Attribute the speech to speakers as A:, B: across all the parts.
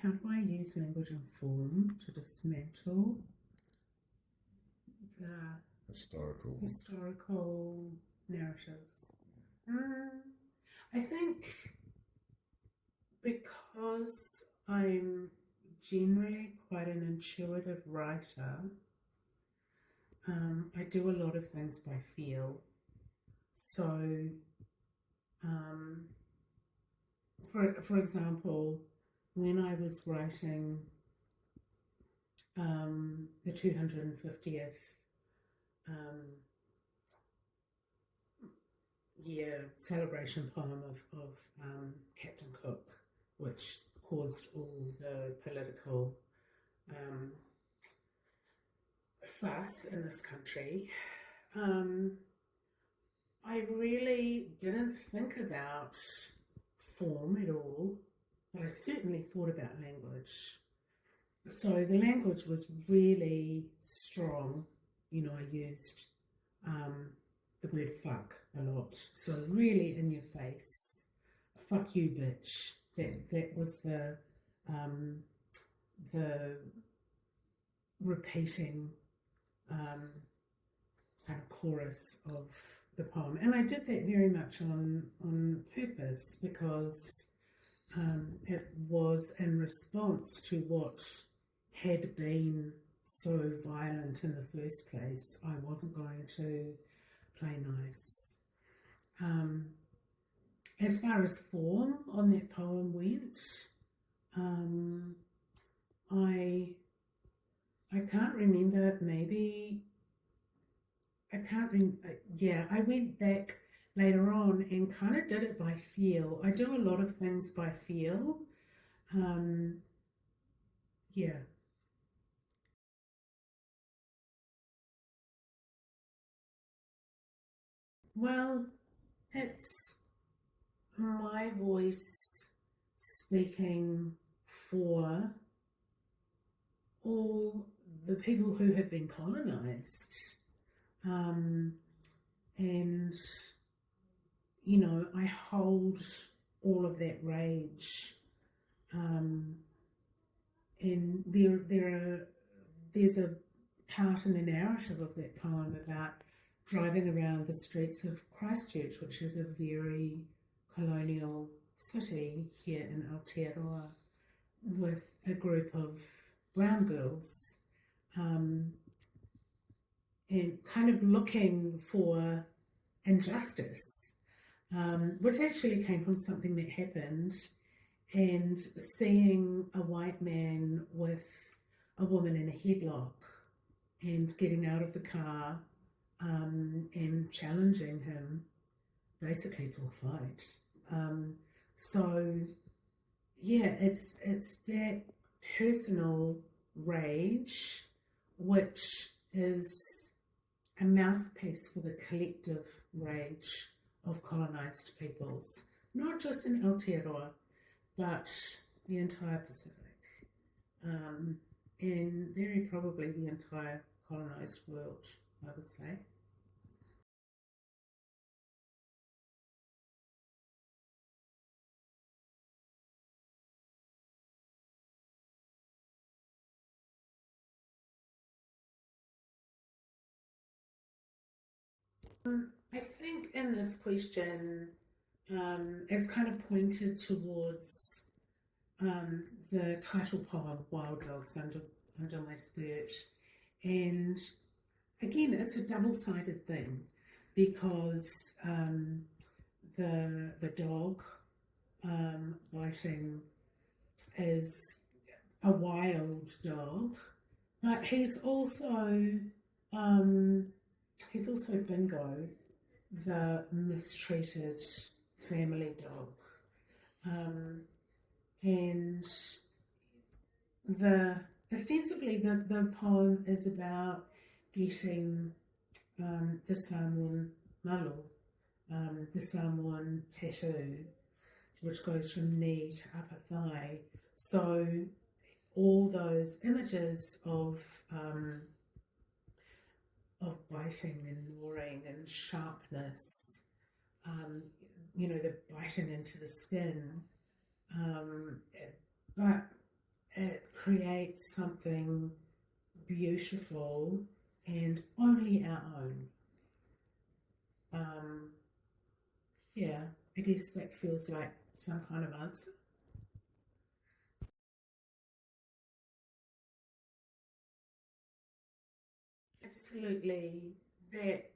A: how do I use language and form to dismantle the historical narratives? I think because I'm generally quite an intuitive writer, I do a lot of things by feel. So, for example, when I was writing the 250th year celebration poem of Captain Cook, which caused all the political fuss in this country, I really didn't think about form at all, but I certainly thought about language. So the language was really strong. You know, I used the word fuck a lot. So really in your face, fuck you, bitch. That was the repeating kind of chorus of the poem. And I did that very much on purpose because it was in response to what had been so violent in the first place. I wasn't going to play nice. As far as form on that poem went, I can't remember, maybe, I can't remember, yeah, I went back later on and kind of did it by feel. I do a lot of things by feel. Yeah. Well, it's my voice speaking for all the people who have been colonized. And, you know, I hold all of that rage. And there's a part in the narrative of that poem about driving around the streets of Christchurch, which is a very colonial city here in Aotearoa, with a group of brown girls, and kind of looking for injustice, which actually came from something that happened, and seeing a white man with a woman in a headlock and getting out of the car and challenging him basically to a fight. So yeah, it's that personal rage which is a mouthpiece for the collective rage of colonised peoples, not just in Aotearoa, but the entire Pacific, and very probably the entire colonised world, I would say. I think in this question, it's kind of pointed towards the title poem, Wild Dogs Under My Skirt. And again, it's a double-sided thing because the dog biting is a wild dog, but he's also Bingo, the mistreated family dog. And ostensibly the poem is about getting the Samoan malo, the Samoan tattoo, which goes from knee to upper thigh. So all those images of biting and gnawing and sharpness, you know, the biting into the skin, but it creates something beautiful and only our own. Yeah, I guess that feels like some kind of answer. Absolutely. That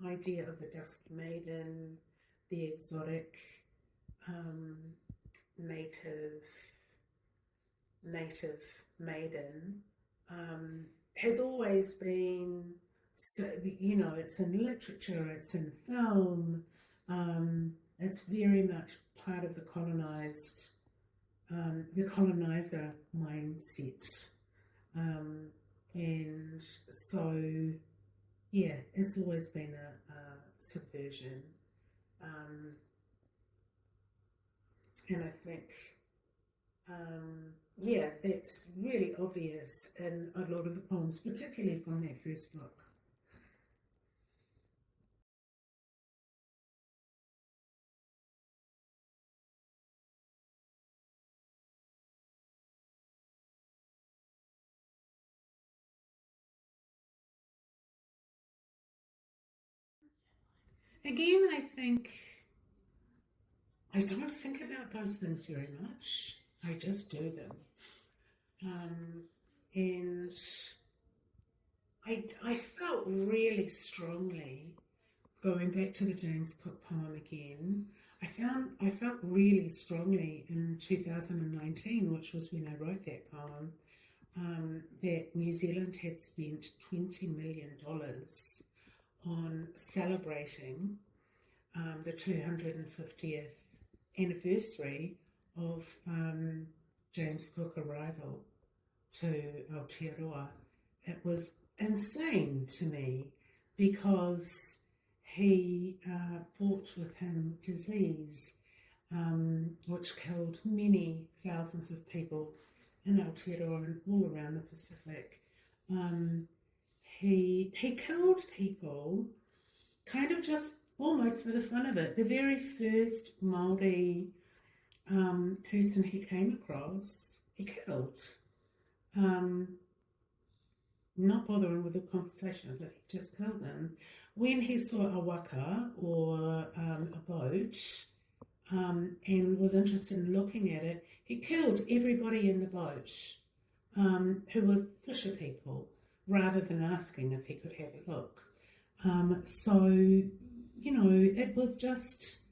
A: idea of the dusky maiden, the exotic, um, native maiden, has always been, so, you know, it's in literature, it's in film, it's very much part of the colonizer mindset. And so, yeah, it's always been a subversion. And I think, yeah, that's really obvious in a lot of the poems, particularly from that first book. Again, I don't think about those things very much. I just do them. And I felt really strongly, going back to the James Cook poem again, I felt really strongly in 2019, which was when I wrote that poem, that New Zealand had spent $20 million on celebrating the 250th anniversary of James Cook arrival to Aotearoa. It was insane to me because he brought with him disease which killed many thousands of people in Aotearoa and all around the Pacific. He killed people kind of just almost for the fun of it. The very first Māori person he came across, he killed. Not bothering with the conversation, but he just killed him. When he saw a waka or a boat and was interested in looking at it, he killed everybody in the boat who were fisher people, rather than asking if he could have a look. So, you know, it was just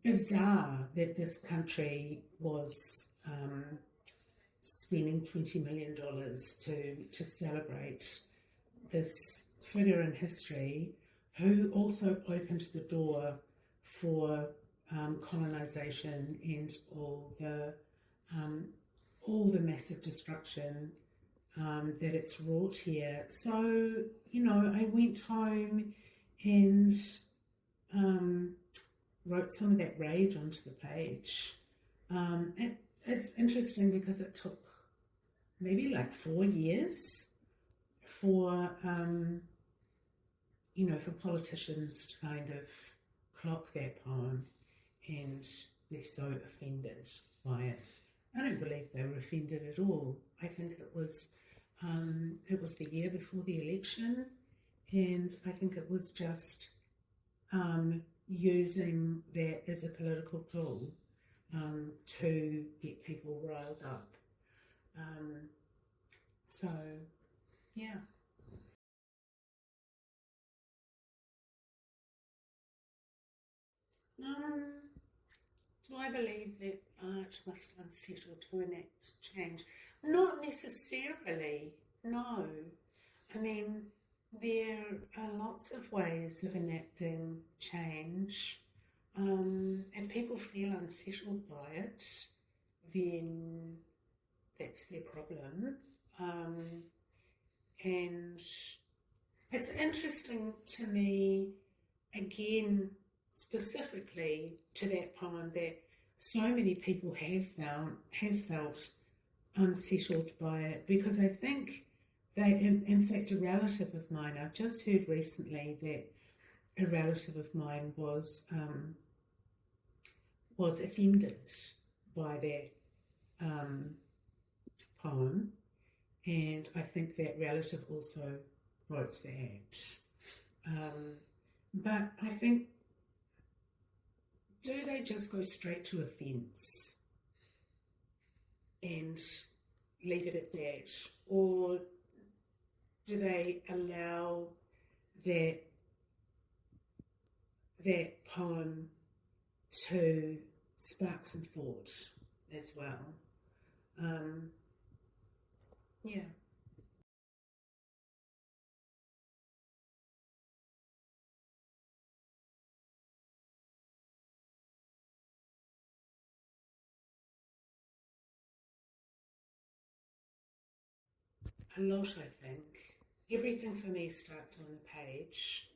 A: bizarre that this country was spending $20 million to celebrate this figure in history who also opened the door for colonisation and all the massive destruction that it's wrought here. So, you know, I went home and wrote some of that rage onto the page. It's interesting because it took maybe like 4 years for, you know, for politicians to kind of clock that poem, and they're so offended by it. I don't believe they were offended at all. I think it was the year before the election, and I think it was just using that as a political tool to get people riled up. So, yeah. Do I believe that art must unsettle to enact change? Not necessarily, no. I mean, there are lots of ways of enacting change. If people feel unsettled by it, then that's their problem. And it's interesting to me, again, specifically to that poem, that so many people have felt unsettled by it, because I think they, in fact, a relative of mine, I've just heard recently that a relative of mine was offended by that poem, and I think that relative also wrote that. But I think, do they just go straight to offence and leave it at that, or do they allow that poem to spark some thought as well? Yeah. A lot, I think. Everything for me starts on the page.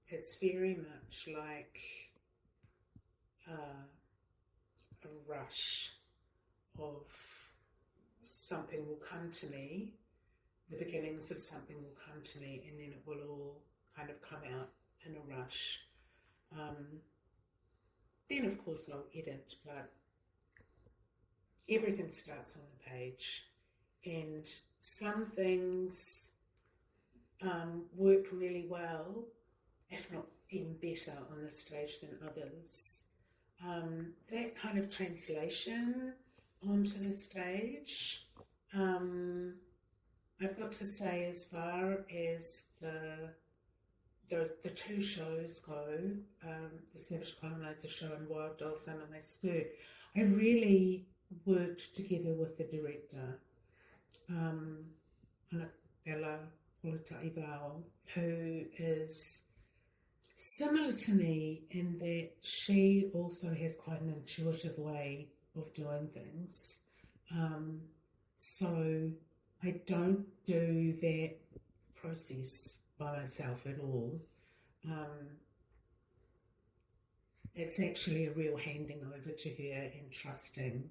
A: It's very much like a rush of something will come to me, the beginnings of something will come to me, and then it will all kind of come out in a rush. Then, of course, I'll edit, but everything starts on the page. And some things work really well, if not even better, on the stage than others. That kind of translation onto the stage, I've got to say, as far as the two shows go, the Savage Colonizer show and Wild Dogs Under My Skirt, I really worked together with the director, Annabella Politaiwao, who is similar to me in that she also has quite an intuitive way of doing things. So I don't do that process by myself at all. It's actually a real handing over to her and trusting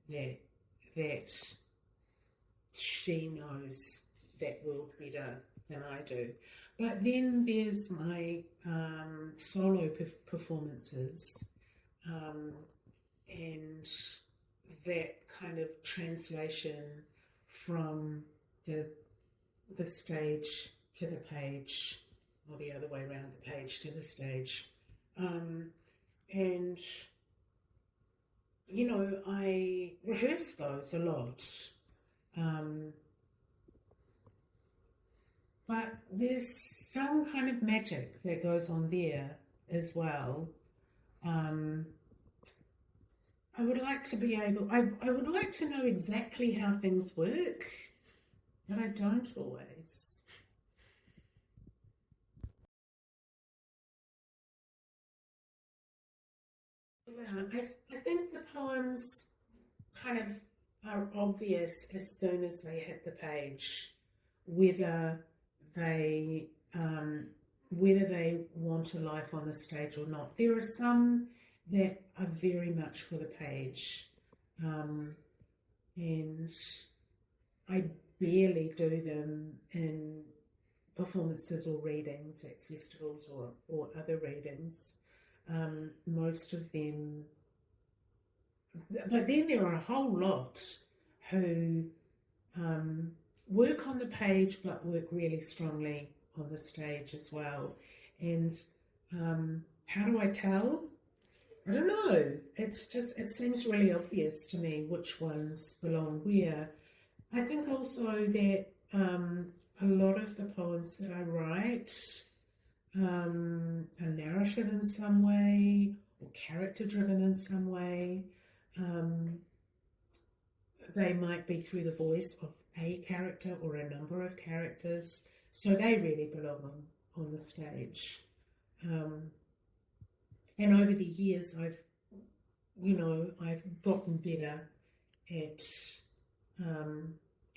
A: that she knows that world better than I do. But then there's my solo performances, and that kind of translation from the stage to the page, or the other way around, the page to the stage. And, you know, I rehearse those a lot. But there's some kind of magic that goes on there as well. I would like to be able, I would like to know exactly how things work, but I don't always. Yeah, I think the poems kind of are obvious as soon as they hit the page, whether they want a life on the stage or not. There are some that are very much for the page, and I barely do them in performances or readings at festivals or other readings. Most of them, but then there are a whole lot who work on the page but work really strongly on the stage as well. And how do I tell? I don't know. It's just, it seems really obvious to me which ones belong where. I think also that a lot of the poems that I write are narrative in some way or character driven in some way. They might be through the voice of a character or a number of characters, so they really belong on the stage. And over the years, I've gotten better at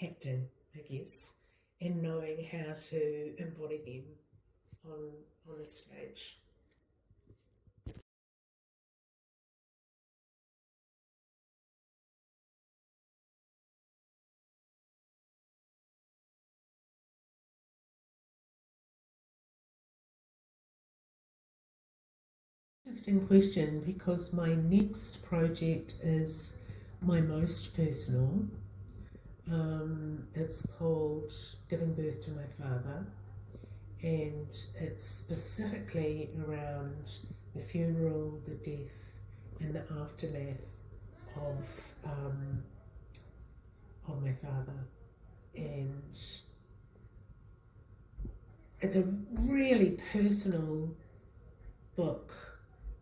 A: acting, I guess, and knowing how to embody them on the stage. Interesting question, because my next project is my most personal. It's called Giving Birth to My Father, and it's specifically around the funeral, the death, and the aftermath of my father. And it's a really personal book,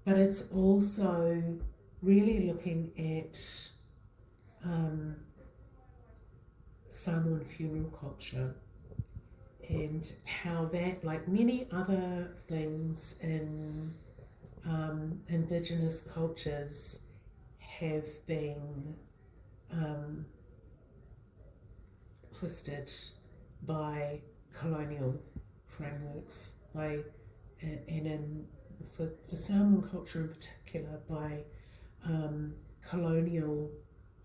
A: but it's also really looking at Samoan funeral culture and how that, like many other things in Indigenous cultures, have been twisted by colonial frameworks, for Samoan culture in particular, by colonial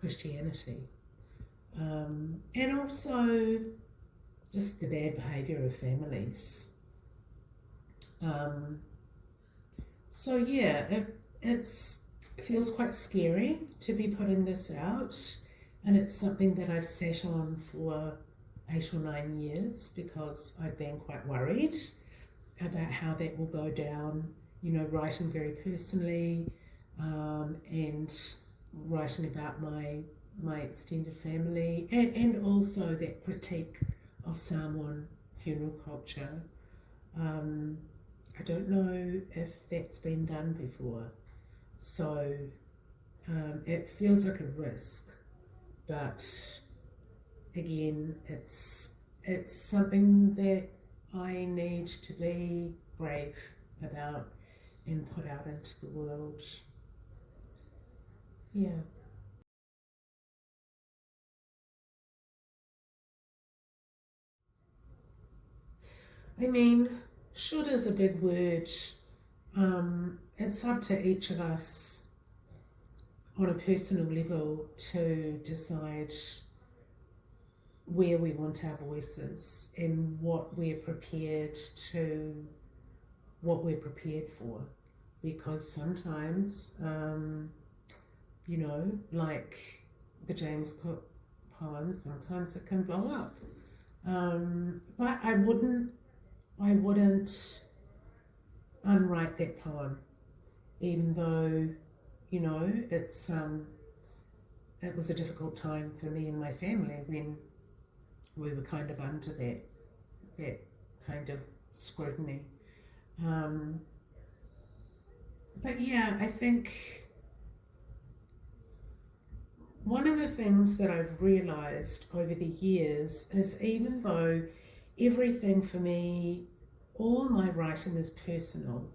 A: Christianity, and also just the bad behaviour of families. So yeah, it feels quite scary to be putting this out, and it's something that I've sat on for 8 or 9 years because I've been quite worried about how that will go down, writing very personally, and writing about my extended family, and also that critique of Samoan funeral culture. I don't know if that's been done before, so it feels like a risk, but again, it's something that I need to be brave about and put out into the world. Yeah. I mean, should is a big word. It's up to each of us on a personal level to decide where we want our voices and what we're prepared for. Because sometimes, like the James Cook poems, sometimes it can blow up. But I wouldn't unwrite that poem, even though, it was a difficult time for me and my family when we were kind of under that kind of scrutiny. But yeah, I think one of the things that I've realised over the years is, even though everything for me, all my writing is personal,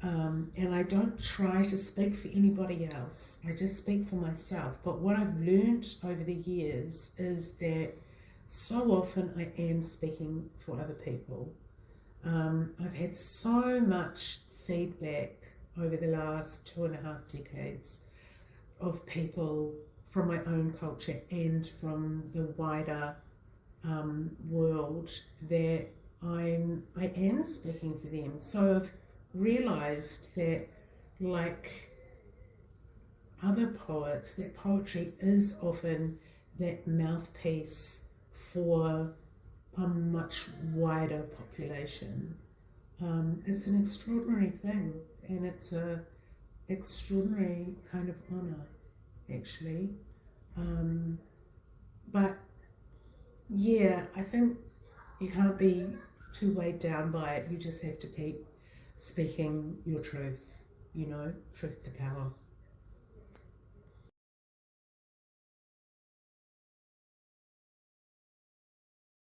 A: and I don't try to speak for anybody else, I just speak for myself. But what I've learnt over the years is that so often I am speaking for other people. I've had so much feedback over the last 2.5 decades of people from my own culture and from the wider world that I am speaking for them. So I've realised that, like other poets, that poetry is often that mouthpiece for a much wider population. It's an extraordinary thing, and it's a extraordinary kind of honour, actually. But yeah, I think you can't be too weighed down by it. You just have to keep speaking your truth, truth to power.